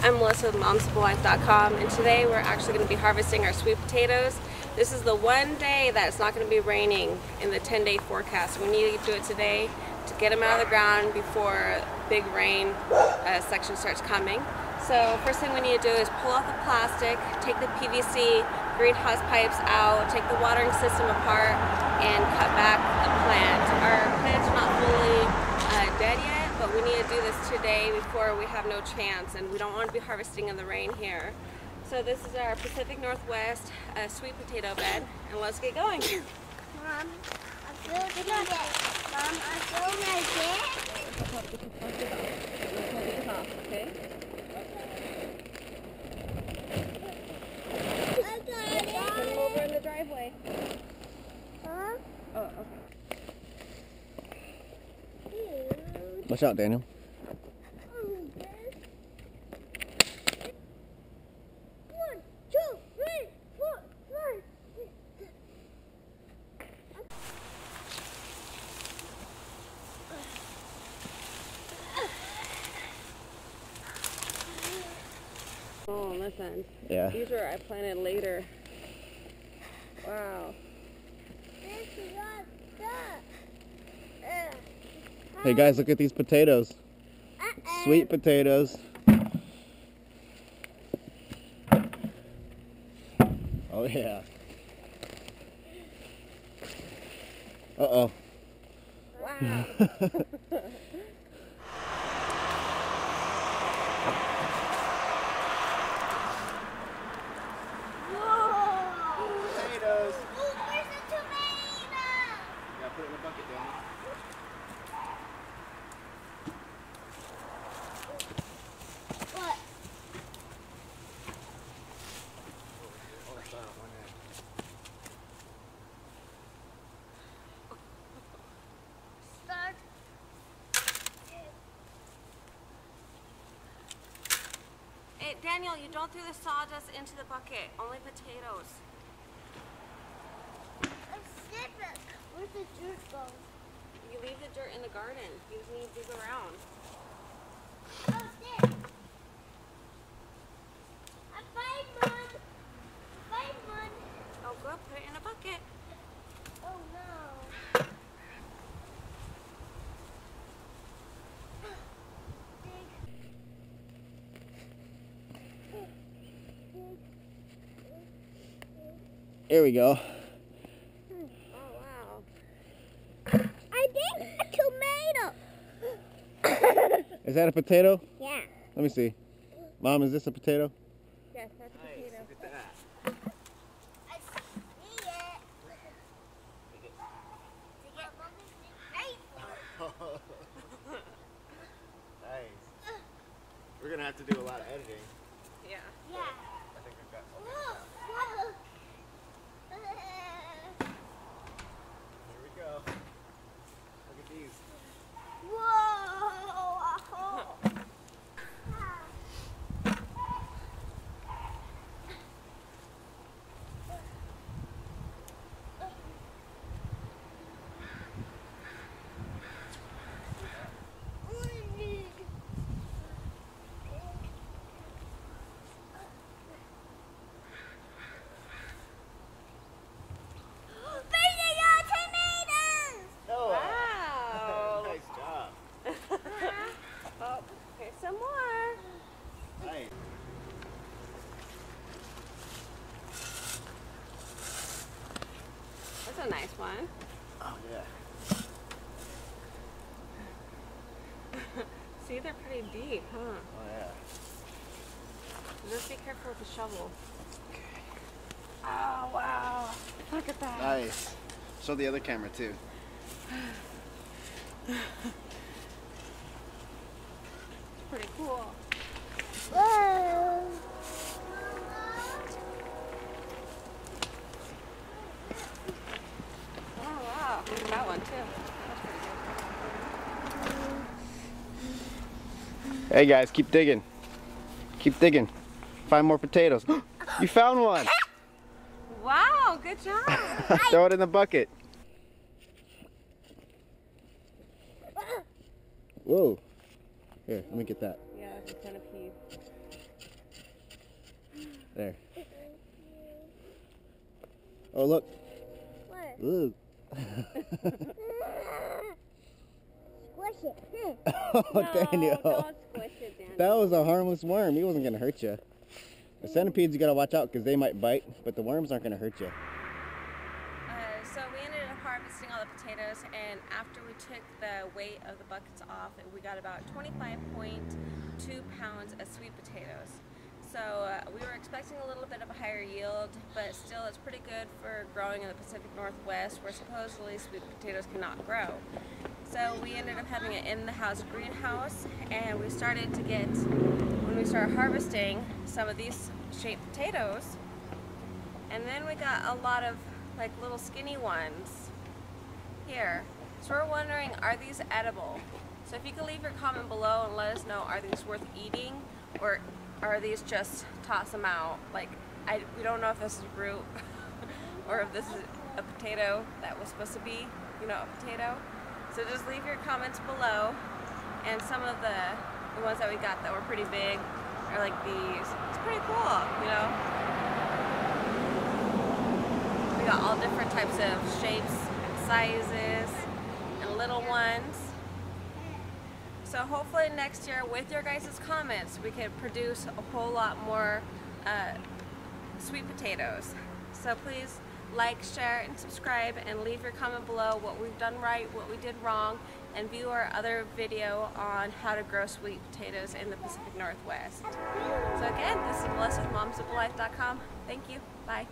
I'm Melissa with momsimplelife.com, and today we're actually going to be harvesting our sweet potatoes. This is the one day that it's not going to be raining in the 10-day forecast. We need to do it today to get them out of the ground before big rain section starts coming. So first thing we need to do is pull off the plastic, take the PVC greenhouse pipes out, take the watering system apart, and cut back the plant. Our plants are not fully dead yet, but we need to do this today before we have no chance, and we don't want to be harvesting in the rain here. So this is our Pacific Northwest sweet potato bed, and let's get going. Mom, I feel like it. Mom, I feel like it. Okay? Put them over in the driveway. Huh? Oh, okay. Watch out, Daniel. One, two, three, four, five. Oh, on this end. Yeah. These were I planted later. Wow. This is all stuff. Hey guys, look at these potatoes. Sweet potatoes. Oh yeah. Uh-oh. Wow. Potatoes. Oh, where's the tomato? Yeah, put it in the bucket, Daniel. What? Start. Hey, Daniel, you don't throw the sawdust into the bucket. Only potatoes. Snip it. Where's the dirt go? You leave the dirt in the garden. You just need to dig around. Oh, there. I find one. Oh, good. Put it in a bucket. Oh no. Here we go. Oh, wow. I think a tomato. Is that a potato? Yeah. Let me see. Mom, is this a potato? Yes, that's a potato. Look at that. I see it. Nice. We're gonna have to do a lot of editing. Yeah. Yeah. I think we've got some. Whoa. Here we go. Look at these. Oh, Wow. nice job. Oh, here's some more. Nice. That's a nice one. Oh yeah. See, they're pretty deep, huh? Oh yeah. Just be careful with the shovel. Oh, wow. Look at that. Nice. Show the other camera too. Pretty cool. Whoa. Oh, wow. Look at that one, too. That's pretty good. Hey guys, keep digging. Keep digging. Find more potatoes. You found one. Wow, good job. Throw it in the bucket. Whoa. Here, let me get that. Yeah, it's a centipede. There. Oh, look. What? Ooh. Squish it. Oh, Daniel. Don't squish it, Daniel. That was a harmless worm. He wasn't going to hurt you. The centipedes, you got to watch out because they might bite, but the worms aren't going to hurt you. So we ended up harvesting all the potatoes, and after we took the weight of the buckets off, we got about 25.2 pounds of sweet potatoes. So we were expecting a little bit of a higher yield, but still it's pretty good for growing in the Pacific Northwest, where supposedly sweet potatoes cannot grow. So we ended up having an in-the-house greenhouse, and we started to get, when we started harvesting some of these shaped potatoes, and then we got a lot of like little skinny ones here. So we're wondering, are these edible? So if you could leave your comment below and let us know, are these worth eating, or are these just toss them out? Like, we don't know if this is root or if this is a potato that was supposed to be, you know, a potato. So just leave your comments below. And some of the ones that we got that were pretty big are like these. It's pretty cool, you know. We got all different types of shapes and sizes and little ones. So hopefully next year, with your guys' comments, we can produce a whole lot more sweet potatoes. So please like, share, and subscribe, and leave your comment below what we've done right, what we did wrong, and view our other video on how to grow sweet potatoes in the Pacific Northwest. So again, this is Melissa with momsoflife.com. Thank you. Bye.